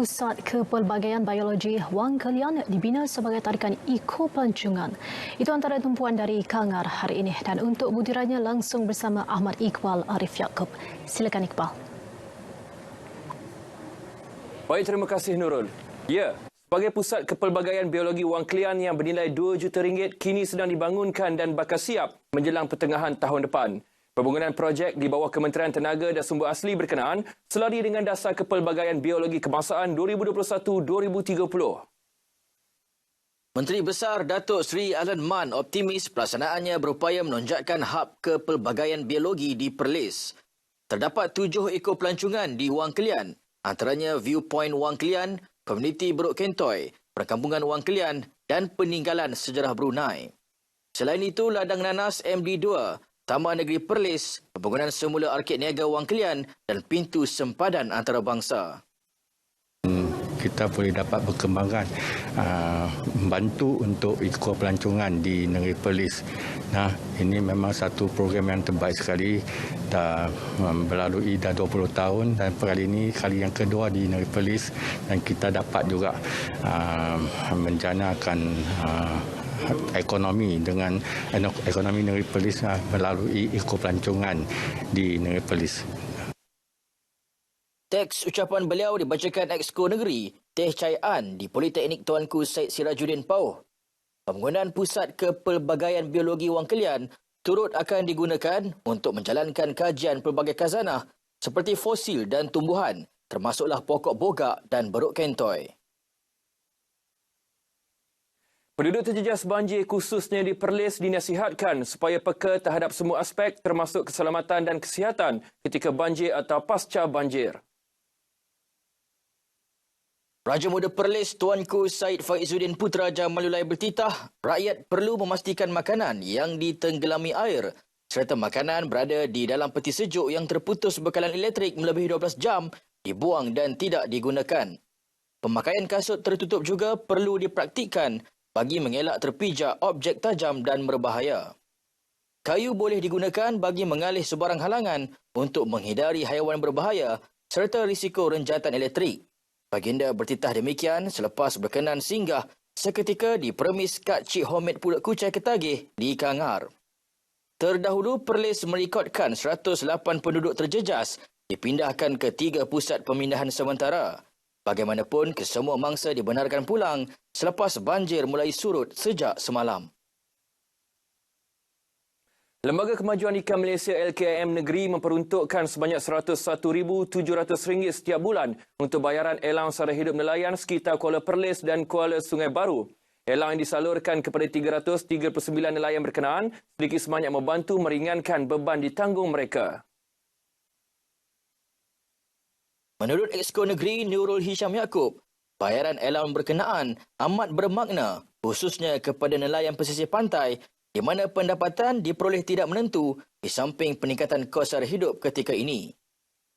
Pusat Kepelbagaian Biologi Wang Kelian dibina sebagai tarikan eco-pelancongan. Itu antara tumpuan dari Kangar hari ini dan untuk butirannya langsung bersama Ahmad Iqbal Arif Yaakob. Silakan Iqbal. Baik, terima kasih Nurul. Ya, sebagai Pusat Kepelbagaian Biologi Wang Kelian yang bernilai RM2 juta kini sedang dibangunkan dan bakal siap menjelang pertengahan tahun depan. Pembangunan projek di bawah Kementerian Tenaga dan Sumber Asli berkenaan selari dengan Dasar Kepelbagaian Biologi Kebangsaan 2021-2030. Menteri Besar Datuk Seri Alan Man optimis pelaksanaannya berupaya menonjatkan hub kepelbagaian biologi di Perlis. Terdapat 7 ekor pelancongan di Wang Kelian, antaranya Viewpoint Wang Kelian, Komuniti Beruk Kentoy, Perkampungan Wang Kelian dan Peninggalan Sejarah Brunei. Selain itu, Ladang Nanas MD2, Taman Negeri Perlis, pembangunan semula Arkid Niaga Wang Kelian dan pintu sempadan antarabangsa. Kita boleh dapat berkembangan membantu untuk ekor pelancongan di Negeri Perlis. Nah, ini memang satu program yang terbaik sekali. Dah melalui dah 20 tahun dan kali ini kali yang kedua di Negeri Perlis dan kita dapat juga menjanakan ekonomi dengan ekonomi Negeri Perlis melalui ekor pelancongan di Negeri Perlis. Teks ucapan beliau dibacakan Exco Negeri Teh Chai An di Politeknik Tuanku Syed Sirajuddin Pauh. Pembangunan Pusat Kepelbagaian Biologi Wang Kelian turut akan digunakan untuk menjalankan kajian pelbagai khazanah seperti fosil dan tumbuhan, termasuklah pokok bogak dan beruk kentoy. Penduduk terjejas banjir khususnya di Perlis dinasihatkan supaya peka terhadap semua aspek termasuk keselamatan dan kesihatan ketika banjir atau pasca banjir. Raja Muda Perlis Tuanku Syed Faizuddin Putra Jamalulai bertitah, rakyat perlu memastikan makanan yang ditenggelami air serta makanan berada di dalam peti sejuk yang terputus bekalan elektrik melebihi 12 jam dibuang dan tidak digunakan. Pemakaian kasut tertutup juga perlu dipraktikkan bagi mengelak terpijak objek tajam dan berbahaya. Kayu boleh digunakan bagi mengalih sebarang halangan untuk menghindari haiwan berbahaya serta risiko renjatan elektrik. Baginda bertitah demikian selepas berkenan singgah seketika di premis Kak Cik Homid Pulut Kuchai Ketagih di Kangar. Terdahulu, Perlis merekodkan 108 penduduk terjejas dipindahkan ke 3 pusat pemindahan sementara. Bagaimanapun, kesemua mangsa dibenarkan pulang selepas banjir mulai surut sejak semalam. Lembaga Kemajuan Ikan Malaysia LKIM Negeri memperuntukkan sebanyak RM101,700 setiap bulan untuk bayaran elang sara hidup nelayan sekitar Kuala Perlis dan Kuala Sungai Baru. Elang yang disalurkan kepada 339 nelayan berkenaan sedikit sebanyak membantu meringankan beban ditanggung mereka. Menurut Exco Negeri Nurul Hisham Yaakob, bayaran elang berkenaan amat bermakna khususnya kepada nelayan pesisir pantai di mana pendapatan diperoleh tidak menentu di samping peningkatan kos sara hidup ketika ini.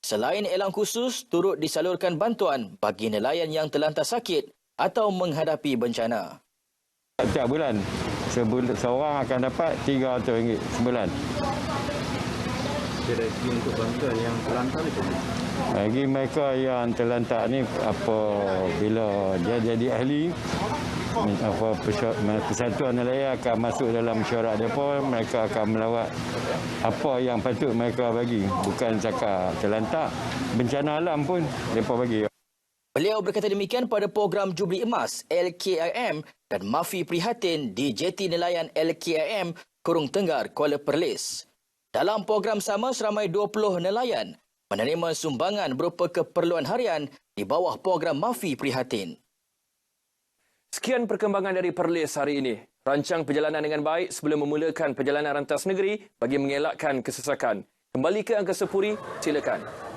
Selain elang khusus, turut disalurkan bantuan bagi nelayan yang terlantar sakit atau menghadapi bencana. Setiap bulan, seorang akan dapat RM300 sebulan. Kira-kira untuk bantuan yang terlantar itu? Bagi mereka yang terlantar ni, bila dia jadi ahli, Persatuan Nelayan akan masuk dalam mesyuarat mereka, mereka akan melawat apa yang patut mereka bagi. Bukan cakap terlantar, bencana alam pun mereka bagi. Beliau berkata demikian pada program Jubli Emas LKIM dan Mafi Prihatin di Jeti Nelayan LKIM Kurung Tenggar, Kuala Perlis. Dalam program sama, seramai 20 nelayan menerima sumbangan berupa keperluan harian di bawah program Mafi Prihatin. Sekian perkembangan dari Perlis hari ini. Rancang perjalanan dengan baik sebelum memulakan perjalanan rantas negeri bagi mengelakkan kesesakan. Kembali ke Angkasa Puri, silakan.